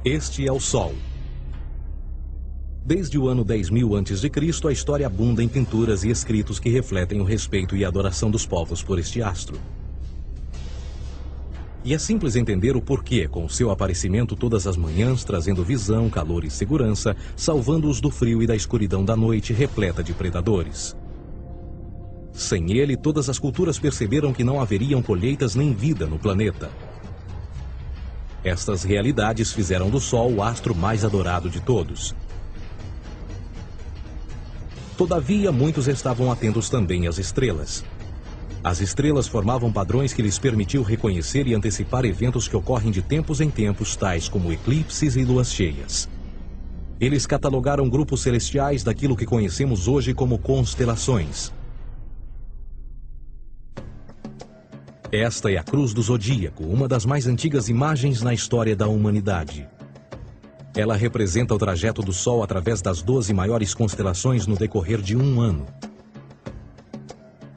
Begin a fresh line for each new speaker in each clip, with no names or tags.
Este é o Sol. Desde o ano 10.000 a.C., a história abunda em pinturas e escritos que refletem o respeito e a adoração dos povos por este astro. E é simples entender o porquê, com seu aparecimento todas as manhãs, trazendo visão, calor e segurança, salvando-os do frio e da escuridão da noite repleta de predadores. Sem ele, todas as culturas perceberam que não haveriam colheitas nem vida no planeta. Estas realidades fizeram do Sol o astro mais adorado de todos. Todavia, muitos estavam atentos também às estrelas. As estrelas formavam padrões que lhes permitiam reconhecer e antecipar eventos que ocorrem de tempos em tempos, tais como eclipses e luas cheias. Eles catalogaram grupos celestiais daquilo que conhecemos hoje como constelações. Esta é a Cruz do Zodíaco, uma das mais antigas imagens na história da humanidade. Ela representa o trajeto do Sol através das 12 maiores constelações no decorrer de um ano.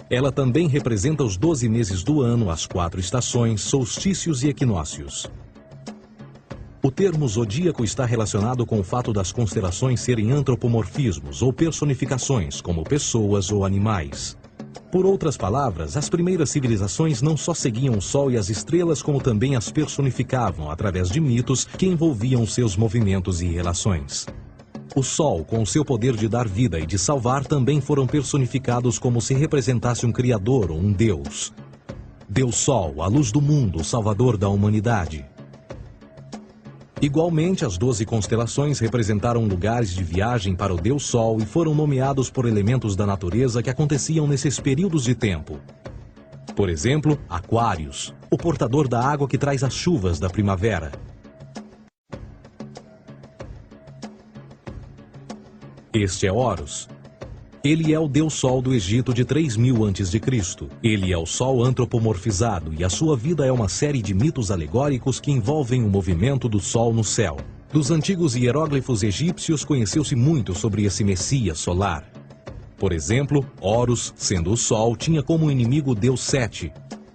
Ela também representa os 12 meses do ano, as 4 estações, solstícios e equinócios. O termo zodíaco está relacionado com o fato das constelações serem antropomorfismos ou personificações, como pessoas ou animais. Por outras palavras, as primeiras civilizações não só seguiam o Sol e as estrelas, como também as personificavam através de mitos que envolviam seus movimentos e relações. O Sol, com o seu poder de dar vida e de salvar, também foram personificados como se representasse um criador ou um deus. Deus Sol, a luz do mundo, o salvador da humanidade. Igualmente, as 12 constelações representaram lugares de viagem para o Deus Sol e foram nomeados por elementos da natureza que aconteciam nesses períodos de tempo. Por exemplo, Aquários, o portador da água que traz as chuvas da primavera. Este é Horus. Ele é o Deus Sol do Egito de 3.000 a.C. Ele é o Sol antropomorfizado e a sua vida é uma série de mitos alegóricos que envolvem o movimento do Sol no céu. Dos antigos hieróglifos egípcios conheceu-se muito sobre esse Messias solar. Por exemplo, Horus, sendo o Sol, tinha como inimigo o Deus Sete,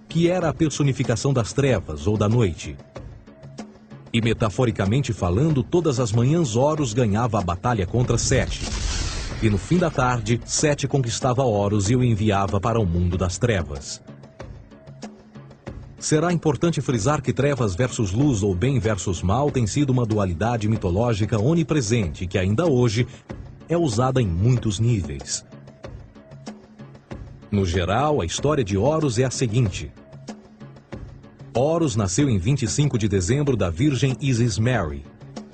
que era a personificação das trevas ou da noite. E metaforicamente falando, todas as manhãs Horus ganhava a batalha contra Sete. E no fim da tarde, Sete conquistava Horus e o enviava para o mundo das trevas. Será importante frisar que trevas versus luz ou bem versus mal tem sido uma dualidade mitológica onipresente que ainda hoje é usada em muitos níveis. No geral, a história de Horus é a seguinte. Horus nasceu em 25 de dezembro da Virgem Isis Mary.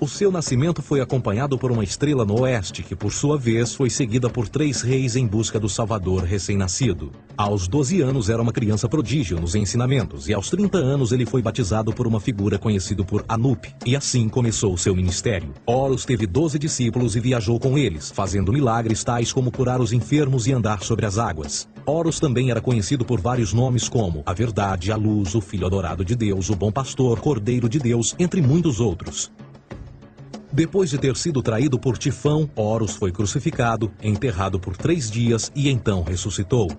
O seu nascimento foi acompanhado por uma estrela no oeste, que por sua vez foi seguida por 3 reis em busca do Salvador recém-nascido. Aos 12 anos era uma criança prodígio nos ensinamentos, e aos 30 anos ele foi batizado por uma figura conhecida por Anup, e assim começou o seu ministério. Horus teve 12 discípulos e viajou com eles, fazendo milagres tais como curar os enfermos e andar sobre as águas. Horus também era conhecido por vários nomes como a Verdade, a Luz, o Filho Adorado de Deus, o Bom Pastor, Cordeiro de Deus, entre muitos outros. Depois de ter sido traído por Tifão, Horus foi crucificado, enterrado por 3 dias e então ressuscitou.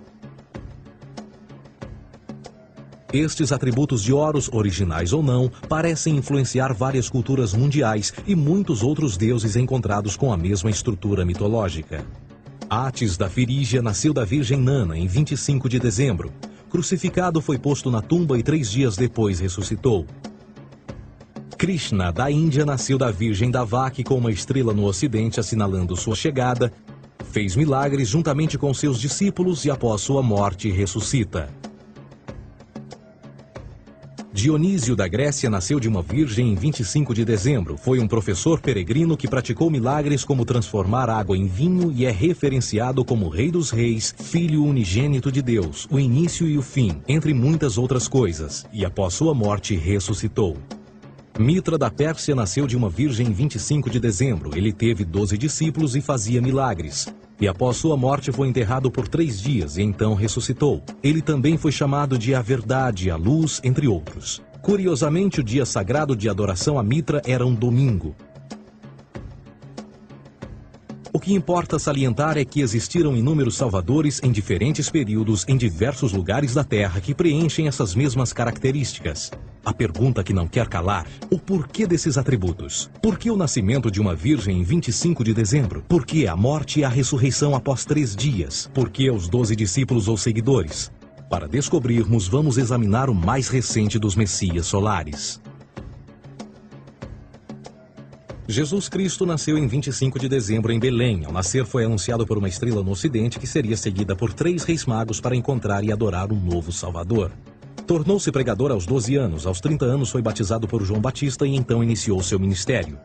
Estes atributos de Horus, originais ou não, parecem influenciar várias culturas mundiais e muitos outros deuses encontrados com a mesma estrutura mitológica. Atis da Firígia nasceu da Virgem Nana em 25 de dezembro. Crucificado, foi posto na tumba e 3 dias depois ressuscitou. Krishna, da Índia, nasceu da Virgem Davaki com uma estrela no ocidente assinalando sua chegada, fez milagres juntamente com seus discípulos e após sua morte ressuscita. Dionísio da Grécia nasceu de uma virgem em 25 de dezembro. Foi um professor peregrino que praticou milagres como transformar água em vinho e é referenciado como Rei dos Reis, Filho unigênito de Deus, o início e o fim, entre muitas outras coisas, e após sua morte ressuscitou. Mitra da Pérsia nasceu de uma virgem em 25 de dezembro. Ele teve 12 discípulos e fazia milagres. E após sua morte foi enterrado por 3 dias e então ressuscitou. Ele também foi chamado de a Verdade, a Luz, entre outros. Curiosamente, o dia sagrado de adoração a Mitra era um domingo. O que importa salientar é que existiram inúmeros salvadores em diferentes períodos em diversos lugares da Terra que preenchem essas mesmas características. A pergunta que não quer calar: o porquê desses atributos? Por que o nascimento de uma virgem em 25 de dezembro? Por que a morte e a ressurreição após 3 dias? Por que os 12 discípulos ou seguidores? Para descobrirmos, vamos examinar o mais recente dos Messias solares. Jesus Cristo nasceu em 25 de dezembro em Belém. Ao nascer foi anunciado por uma estrela no ocidente que seria seguida por 3 reis magos para encontrar e adorar um novo Salvador. Tornou-se pregador aos 12 anos. Aos 30 anos foi batizado por João Batista e então iniciou seu ministério.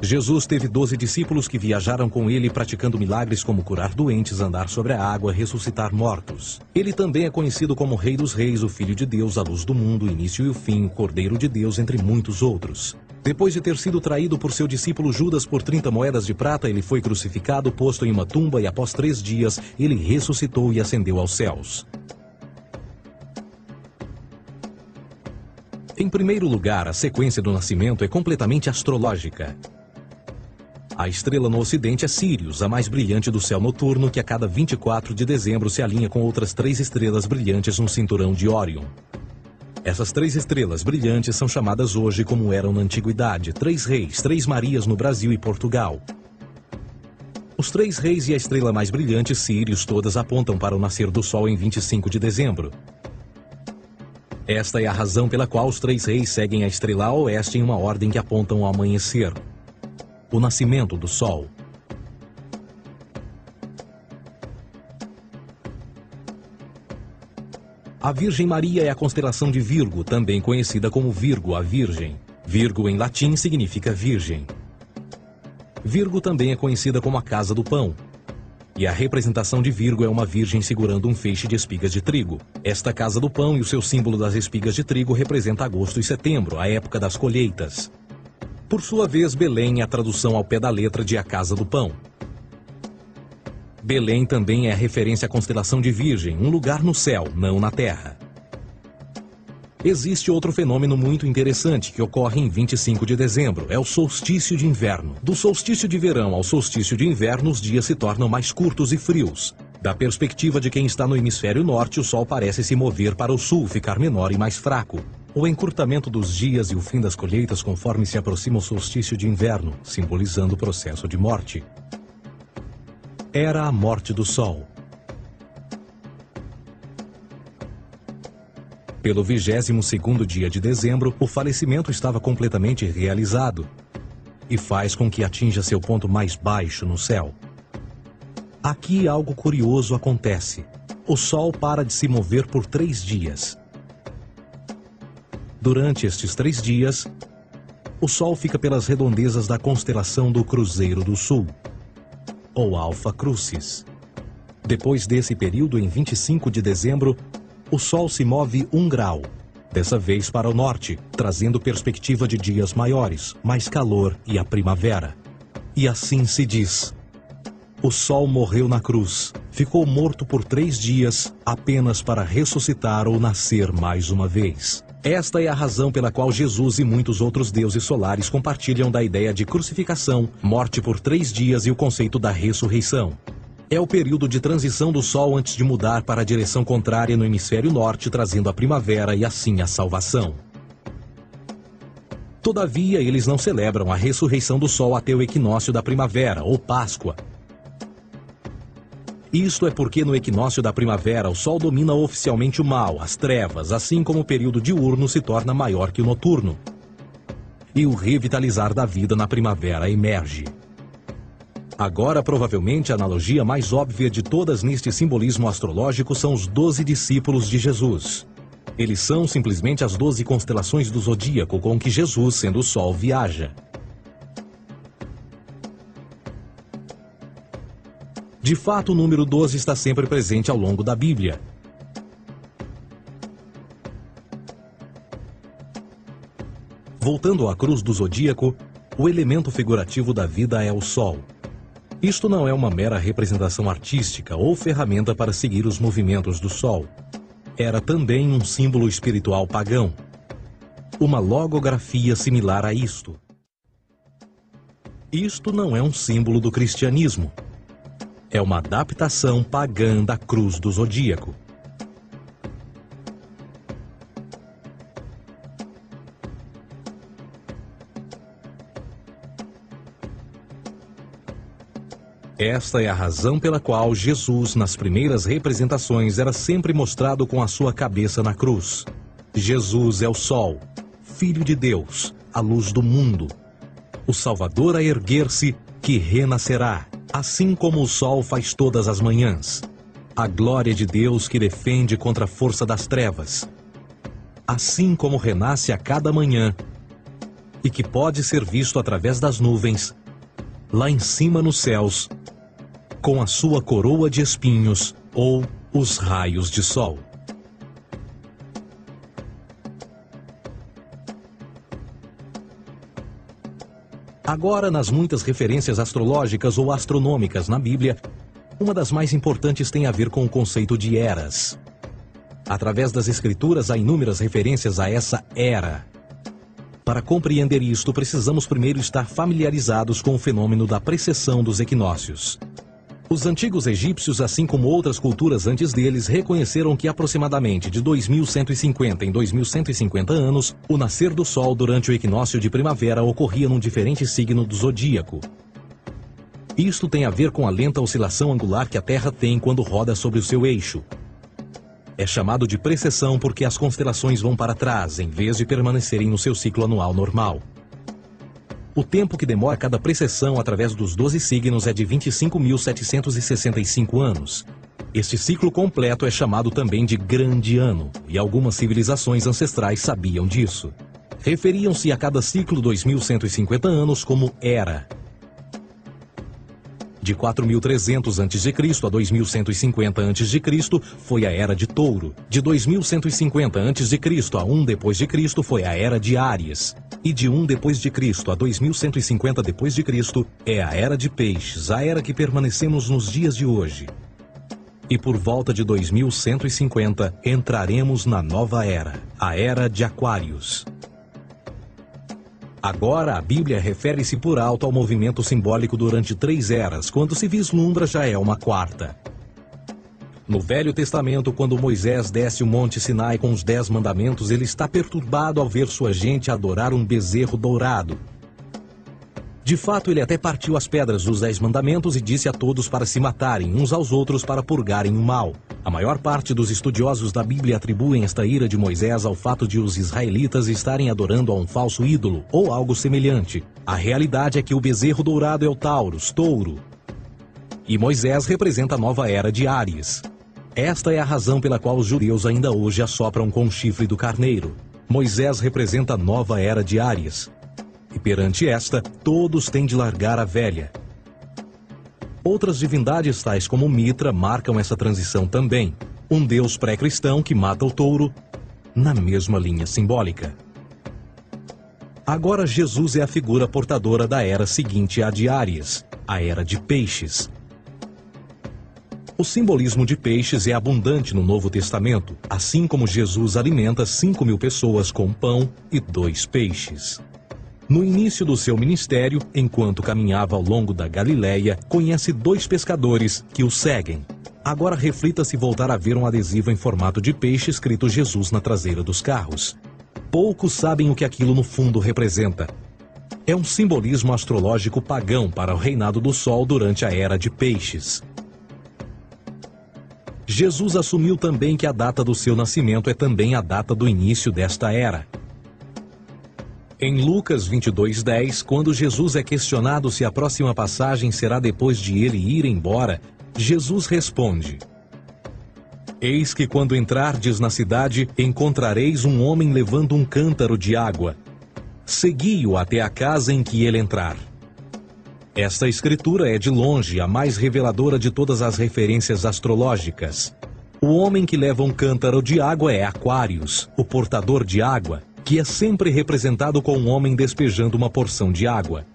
Jesus teve 12 discípulos que viajaram com ele praticando milagres como curar doentes, andar sobre a água, ressuscitar mortos. Ele também é conhecido como Rei dos Reis, o Filho de Deus, a luz do mundo, o início e o fim, o Cordeiro de Deus, entre muitos outros. Depois de ter sido traído por seu discípulo Judas por 30 moedas de prata, ele foi crucificado, posto em uma tumba e após 3 dias ele ressuscitou e ascendeu aos céus. Em primeiro lugar, a sequência do nascimento é completamente astrológica. A estrela no ocidente é Sírius, a mais brilhante do céu noturno, que a cada 24 de dezembro se alinha com outras 3 estrelas brilhantes no cinturão de Órion. Essas 3 estrelas brilhantes são chamadas hoje, como eram na antiguidade, 3 reis, 3 Marias no Brasil e Portugal. Os 3 reis e a estrela mais brilhante, Sírius, todas apontam para o nascer do Sol em 25 de dezembro. Esta é a razão pela qual os 3 reis seguem a estrela a oeste em uma ordem que apontam ao amanhecer. O nascimento do Sol. A Virgem Maria é a constelação de Virgo, também conhecida como Virgo, a Virgem. Virgo em latim significa virgem. Virgo também é conhecida como a casa do pão. E a representação de Virgo é uma virgem segurando um feixe de espigas de trigo. Esta casa do pão e o seu símbolo das espigas de trigo representa agosto e setembro, a época das colheitas. Por sua vez, Belém é a tradução ao pé da letra de a casa do pão. Belém também é a referência à constelação de Virgem, um lugar no céu, não na terra. Existe outro fenômeno muito interessante que ocorre em 25 de dezembro, é o solstício de inverno. Do solstício de verão ao solstício de inverno, os dias se tornam mais curtos e frios. Da perspectiva de quem está no hemisfério norte, o Sol parece se mover para o sul, ficar menor e mais fraco. O encurtamento dos dias e o fim das colheitas conforme se aproxima o solstício de inverno, simbolizando o processo de morte. Era a morte do Sol. Pelo 22º dia de dezembro, o falecimento estava completamente realizado e faz com que atinja seu ponto mais baixo no céu. Aqui algo curioso acontece. O Sol para de se mover por 3 dias. Durante estes 3 dias, o Sol fica pelas redondezas da constelação do Cruzeiro do Sul, ou Alfa Crucis. Depois desse período, em 25 de dezembro, o Sol se move 1 grau, dessa vez para o norte, trazendo perspectiva de dias maiores, mais calor e a primavera. E assim se diz: o Sol morreu na cruz, ficou morto por 3 dias, apenas para ressuscitar ou nascer mais uma vez. Esta é a razão pela qual Jesus e muitos outros deuses solares compartilham da ideia de crucificação, morte por 3 dias e o conceito da ressurreição. É o período de transição do Sol antes de mudar para a direção contrária no hemisfério norte, trazendo a primavera e assim a salvação. Todavia, eles não celebram a ressurreição do Sol até o equinócio da primavera, ou Páscoa. Isto é porque no equinócio da primavera o Sol domina oficialmente o mal, as trevas, assim como o período diurno se torna maior que o noturno. E o revitalizar da vida na primavera emerge. Agora, provavelmente, a analogia mais óbvia de todas neste simbolismo astrológico são os 12 discípulos de Jesus. Eles são simplesmente as 12 constelações do zodíaco com que Jesus, sendo o Sol, viaja. De fato, o número 12 está sempre presente ao longo da Bíblia. Voltando à cruz do zodíaco, o elemento figurativo da vida é o Sol. Isto não é uma mera representação artística ou ferramenta para seguir os movimentos do Sol. Era também um símbolo espiritual pagão. Uma logografia similar a isto. Isto não é um símbolo do cristianismo. É uma adaptação pagã da cruz do zodíaco. Esta é a razão pela qual Jesus, nas primeiras representações, era sempre mostrado com a sua cabeça na cruz. Jesus é o Sol, Filho de Deus, a luz do mundo. O Salvador a erguer-se, que renascerá, assim como o sol faz todas as manhãs. A glória de Deus que defende contra a força das trevas. Assim como renasce a cada manhã, e que pode ser visto através das nuvens, lá em cima nos céus, com a sua coroa de espinhos ou os raios de sol. Agora, nas muitas referências astrológicas ou astronômicas na Bíblia, uma das mais importantes tem a ver com o conceito de eras. Através das Escrituras há inúmeras referências a essa era. Para compreender isto, precisamos primeiro estar familiarizados com o fenômeno da precessão dos equinócios. Os antigos egípcios, assim como outras culturas antes deles, reconheceram que aproximadamente de 2150 em 2150 anos, o nascer do Sol durante o equinócio de primavera ocorria num diferente signo do zodíaco. Isto tem a ver com a lenta oscilação angular que a Terra tem quando roda sobre o seu eixo. É chamado de precessão porque as constelações vão para trás, em vez de permanecerem no seu ciclo anual normal. O tempo que demora cada precessão através dos 12 signos é de 25.765 anos. Este ciclo completo é chamado também de Grande Ano, e algumas civilizações ancestrais sabiam disso. Referiam-se a cada ciclo 2.150 anos como Era. De 4.300 a.C. a 2.150 a.C. foi a Era de Touro. De 2.150 a.C. a 1 d.C. foi a Era de Áries. E de 1 d.C. a 2.150 d.C. é a Era de Peixes, a era que permanecemos nos dias de hoje. E por volta de 2150 entraremos na nova era, a Era de Aquários. Agora, a Bíblia refere-se por alto ao movimento simbólico durante 3 eras, quando se vislumbra já é uma quarta. No Velho Testamento, quando Moisés desce o Monte Sinai com os 10 mandamentos, ele está perturbado ao ver sua gente adorar um bezerro dourado. De fato, ele até partiu as pedras dos 10 mandamentos e disse a todos para se matarem uns aos outros para purgarem o mal. A maior parte dos estudiosos da Bíblia atribuem esta ira de Moisés ao fato de os israelitas estarem adorando a um falso ídolo ou algo semelhante. A realidade é que o bezerro dourado é o Taurus, touro. E Moisés representa a nova era de Áries. Esta é a razão pela qual os judeus ainda hoje assopram com o chifre do carneiro. Moisés representa a nova era de Áries. E perante esta, todos têm de largar a velha. Outras divindades, tais como Mitra, marcam essa transição também. Um deus pré-cristão que mata o touro, na mesma linha simbólica. Agora Jesus é a figura portadora da era seguinte à de Áries, a Era de Peixes. O simbolismo de peixes é abundante no Novo Testamento, assim como Jesus alimenta 5.000 pessoas com pão e 2 peixes. No início do seu ministério, enquanto caminhava ao longo da Galileia, conhece 2 pescadores que o seguem. Agora reflita se voltar a ver um adesivo em formato de peixe escrito Jesus na traseira dos carros. Poucos sabem o que aquilo no fundo representa. É um simbolismo astrológico pagão para o reinado do Sol durante a Era de Peixes. Jesus assumiu também que a data do seu nascimento é também a data do início desta era. Em Lucas 22:10, quando Jesus é questionado se a próxima passagem será depois de ele ir embora, Jesus responde: Eis que quando entrardes na cidade, encontrareis um homem levando um cântaro de água. Segui-o até a casa em que ele entrar. Esta escritura é de longe a mais reveladora de todas as referências astrológicas. O homem que leva um cântaro de água é Aquários, o portador de água, que é sempre representado com um homem despejando uma porção de água.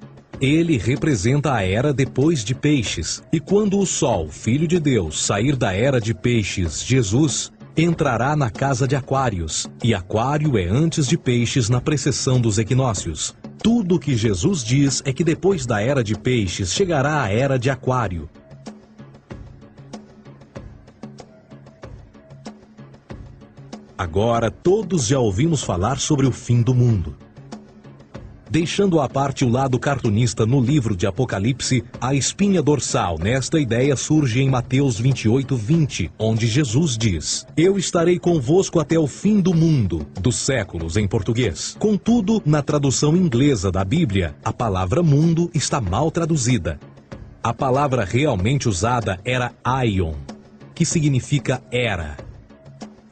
Ele representa a era depois de Peixes, e quando o Sol, Filho de Deus, sair da era de Peixes, Jesus, entrará na casa de Aquários, e Aquário é antes de Peixes na precessão dos equinócios. Tudo o que Jesus diz é que depois da era de Peixes chegará a era de Aquário. Agora todos já ouvimos falar sobre o fim do mundo. Deixando à parte o lado cartunista no livro de Apocalipse, a espinha dorsal nesta ideia surge em Mateus 28:20, onde Jesus diz: Eu estarei convosco até o fim do mundo, dos séculos em português. Contudo, na tradução inglesa da Bíblia, a palavra mundo está mal traduzida. A palavra realmente usada era aion, que significa era.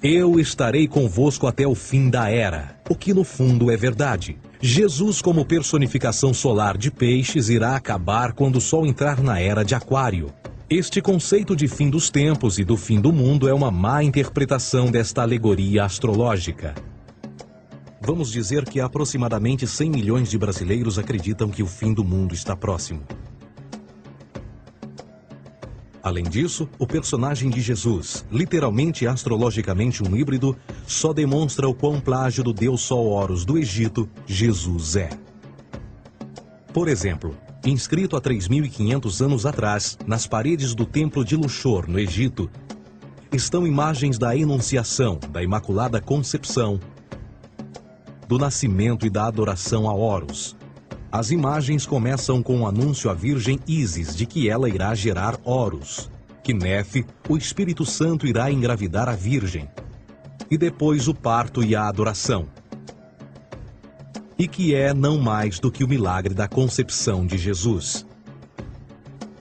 Eu estarei convosco até o fim da era, o que no fundo é verdade. Jesus, como personificação solar de peixes, irá acabar quando o Sol entrar na era de Aquário. Este conceito de fim dos tempos e do fim do mundo é uma má interpretação desta alegoria astrológica. Vamos dizer que aproximadamente 100 milhões de brasileiros acreditam que o fim do mundo está próximo. Além disso, o personagem de Jesus, literalmente e astrologicamente um híbrido, só demonstra o quão plágio do deus Sol Horus do Egito, Jesus é. Por exemplo, inscrito há 3.500 anos atrás, nas paredes do templo de Luxor, no Egito, estão imagens da Enunciação, da Imaculada Concepção, do nascimento e da adoração a Horus. As imagens começam com o anúncio à Virgem Ísis de que ela irá gerar Horus, que Nefe, o Espírito Santo, irá engravidar a Virgem, e depois o parto e a adoração, e que é não mais do que o milagre da concepção de Jesus.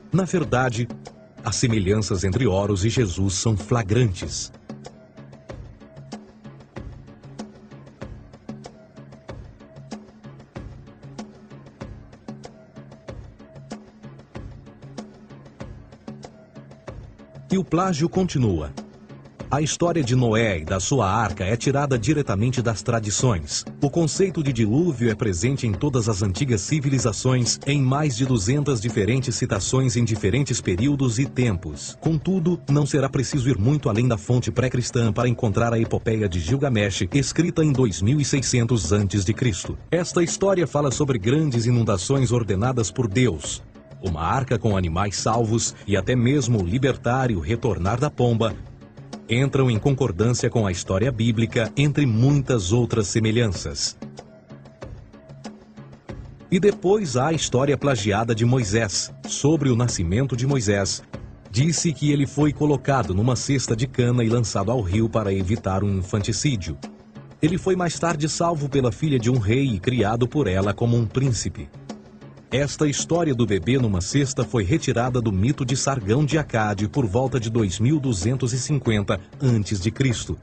Na verdade, as semelhanças entre Horus e Jesus são flagrantes. E o plágio continua. A história de Noé e da sua arca é tirada diretamente das tradições. O conceito de dilúvio é presente em todas as antigas civilizações, em mais de 200 diferentes citações em diferentes períodos e tempos. Contudo, não será preciso ir muito além da fonte pré-cristã para encontrar a epopeia de Gilgamesh, escrita em 2600 a.C. Esta história fala sobre grandes inundações ordenadas por Deus, uma arca com animais salvos e até mesmo o libertário retornar da pomba, entram em concordância com a história bíblica, entre muitas outras semelhanças. E depois há a história plagiada de Moisés. Sobre o nascimento de Moisés, disse que ele foi colocado numa cesta de cana e lançado ao rio para evitar um infanticídio. Ele foi mais tarde salvo pela filha de um rei e criado por ela como um príncipe. Esta história do bebê numa cesta foi retirada do mito de Sargão de Acade por volta de 2250 a.C.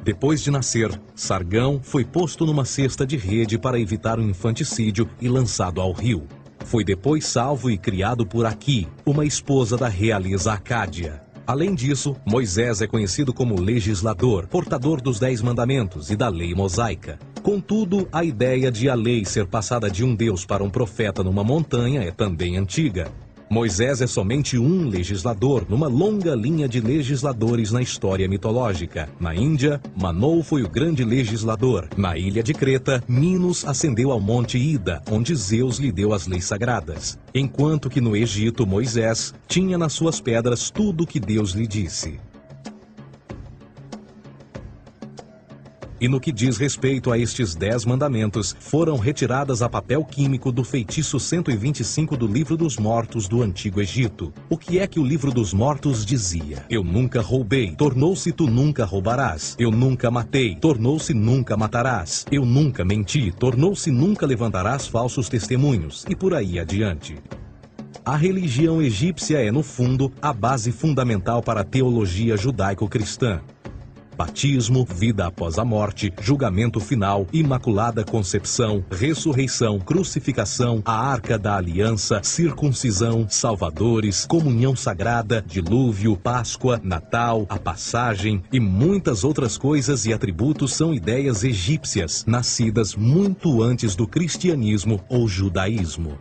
Depois de nascer, Sargão foi posto numa cesta de rede para evitar um infanticídio e lançado ao rio. Foi depois salvo e criado por Aqui, uma esposa da realeza Acádia. Além disso, Moisés é conhecido como legislador, portador dos 10 mandamentos e da lei mosaica. Contudo, a ideia de a lei ser passada de um deus para um profeta numa montanha é também antiga. Moisés é somente um legislador numa longa linha de legisladores na história mitológica. Na Índia, Manou foi o grande legislador. Na ilha de Creta, Minos ascendeu ao monte Ida, onde Zeus lhe deu as leis sagradas. Enquanto que no Egito, Moisés tinha nas suas pedras tudo o que Deus lhe disse. E no que diz respeito a estes 10 mandamentos, foram retiradas a papel químico do feitiço 125 do Livro dos Mortos do Antigo Egito. O que é que o Livro dos Mortos dizia? Eu nunca roubei, tornou-se tu nunca roubarás. Eu nunca matei, tornou-se nunca matarás. Eu nunca menti, tornou-se nunca levantarás falsos testemunhos. E por aí adiante. A religião egípcia é, no fundo, a base fundamental para a teologia judaico-cristã. Batismo, vida após a morte, julgamento final, imaculada concepção, ressurreição, crucificação, a arca da aliança, circuncisão, salvadores, comunhão sagrada, dilúvio, Páscoa, Natal, a passagem e muitas outras coisas e atributos são ideias egípcias, nascidas muito antes do cristianismo ou judaísmo.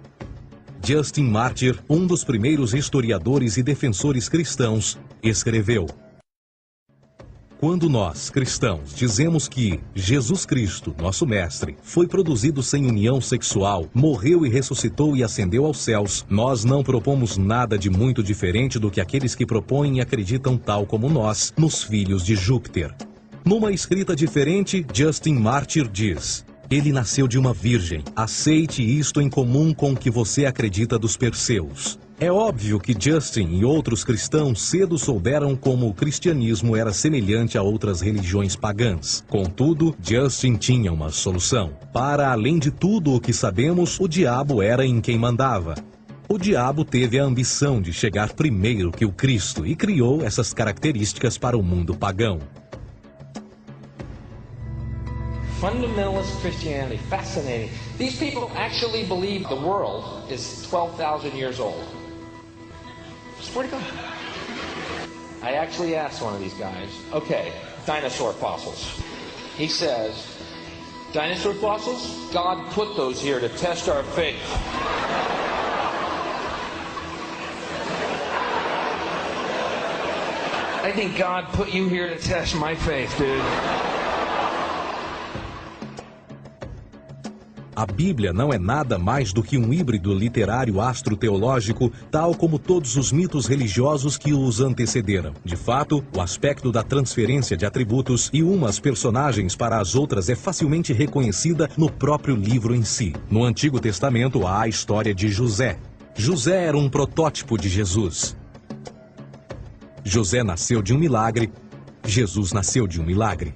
Justin Martyr, um dos primeiros historiadores e defensores cristãos, escreveu: quando nós, cristãos, dizemos que Jesus Cristo, nosso Mestre, foi produzido sem união sexual, morreu e ressuscitou e ascendeu aos céus, nós não propomos nada de muito diferente do que aqueles que propõem e acreditam tal como nós, nos filhos de Júpiter. Numa escrita diferente, Justin Martyr diz: ele nasceu de uma virgem. Aceite isto em comum com o que você acredita dos Perseus. É óbvio que Justin e outros cristãos cedo souberam como o cristianismo era semelhante a outras religiões pagãs. Contudo, Justin tinha uma solução. Para além de tudo o que sabemos, o diabo era em quem mandava. O diabo teve a ambição de chegar primeiro que o Cristo e criou essas características para o mundo pagão.
Fundamentalist Christianity, fascinating. These people actually believe the world is 12,000 years old. Swear to God. I actually asked one of these guys, okay, dinosaur fossils. He says, dinosaur fossils? God put those here to test our faith. I think God put you here to test my faith, dude.
A Bíblia não é nada mais do que um híbrido literário astroteológico, tal como todos os mitos religiosos que os antecederam. De fato, o aspecto da transferência de atributos e umas personagens para as outras é facilmente reconhecida no próprio livro em si. No Antigo Testamento há a história de José. José era um protótipo de Jesus. José nasceu de um milagre, Jesus nasceu de um milagre.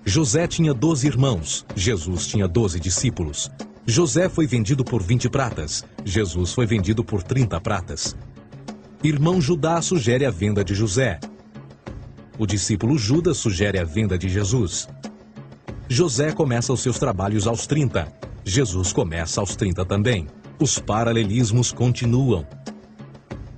José tinha 12 irmãos, Jesus tinha 12 discípulos. José foi vendido por 20 pratas, Jesus foi vendido por 30 pratas. Irmão Judá sugere a venda de José. O discípulo Judas sugere a venda de Jesus. José começa os seus trabalhos aos 30, Jesus começa aos 30 também. Os paralelismos continuam.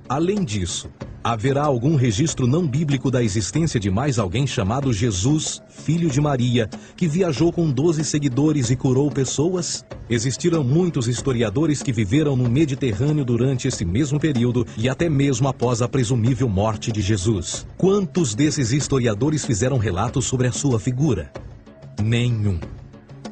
Além disso, haverá algum registro não bíblico da existência de mais alguém chamado Jesus, filho de Maria, que viajou com 12 seguidores e curou pessoas? Existiram muitos historiadores que viveram no Mediterrâneo durante esse mesmo período e até mesmo após a presumível morte de Jesus. Quantos desses historiadores fizeram relatos sobre a sua figura? Nenhum.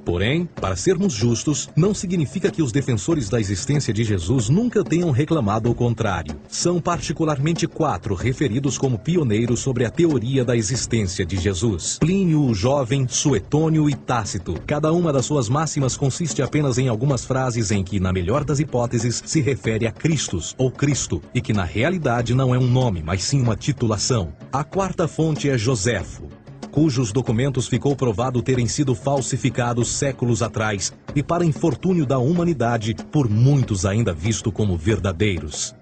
Porém, para sermos justos, não significa que os defensores da existência de Jesus nunca tenham reclamado o contrário. São particularmente 4 referidos como pioneiros sobre a teoria da existência de Jesus: Plínio o Jovem, Suetônio e Tácito. Cada uma das suas máximas consiste apenas em algumas frases em que, na melhor das hipóteses, se refere a Christus ou Cristo, e que na realidade não é um nome, mas sim uma titulação. A 4ª fonte é Joséfo, cujos documentos ficou provado terem sido falsificados séculos atrás e, para infortúnio da humanidade, por muitos ainda visto como verdadeiros.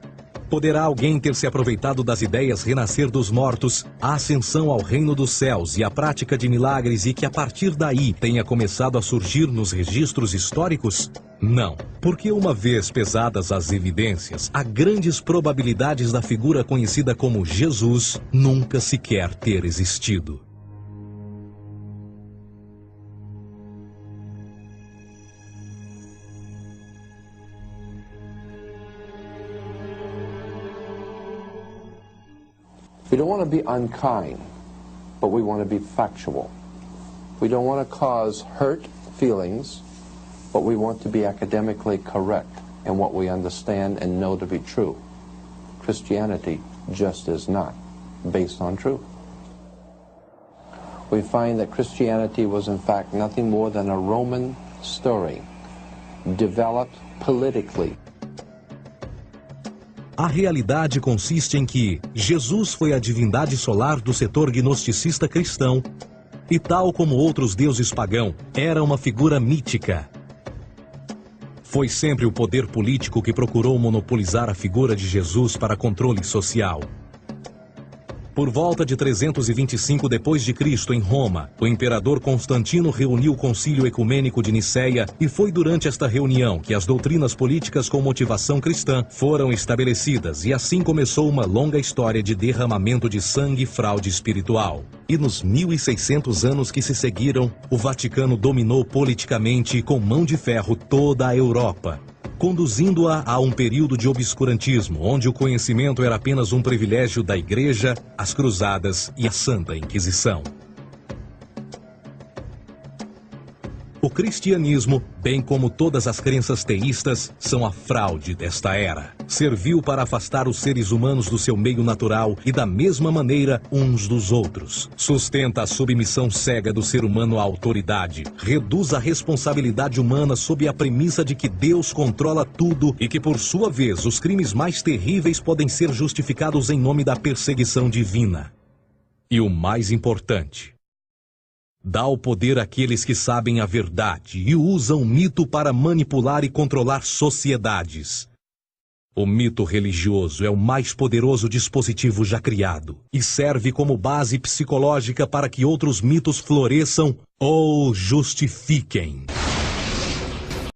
Poderá alguém ter se aproveitado das ideias renascer dos mortos, a ascensão ao reino dos céus e a prática de milagres e que a partir daí tenha começado a surgir nos registros históricos? Não, porque uma vez pesadas as evidências, há grandes probabilidades da figura conhecida como Jesus nunca sequer ter existido.
We don't want to be unkind, but we want to be factual. We don't want to cause hurt feelings, but we want to be academically correct in what we understand and know to be true. Christianity just is not based on truth. We find that Christianity was in fact nothing more than a Roman story, developed politically.
A realidade consiste em que Jesus foi a divindade solar do setor gnosticista cristão e, tal como outros deuses pagãos, era uma figura mítica. Foi sempre o poder político que procurou monopolizar a figura de Jesus para controle social. Por volta de 325 d.C., em Roma, o imperador Constantino reuniu o Concílio Ecumênico de Nicéia e foi durante esta reunião que as doutrinas políticas com motivação cristã foram estabelecidas e assim começou uma longa história de derramamento de sangue e fraude espiritual. E nos 1600 anos que se seguiram, o Vaticano dominou politicamente e com mão de ferro toda a Europa, conduzindo-a a um período de obscurantismo, onde o conhecimento era apenas um privilégio da Igreja, as Cruzadas e a Santa Inquisição. O o cristianismo, bem como todas as crenças teístas, são a fraude desta era. Serviu para afastar os seres humanos do seu meio natural e da mesma maneira uns dos outros. Sustenta a submissão cega do ser humano à autoridade. Reduz a responsabilidade humana sob a premissa de que Deus controla tudo e que, por sua vez, os crimes mais terríveis podem ser justificados em nome da perseguição divina. E o mais importante, dá o poder àqueles que sabem a verdade e usam o mito para manipular e controlar sociedades. O mito religioso é o mais poderoso dispositivo já criado e serve como base psicológica para que outros mitos floresçam ou justifiquem.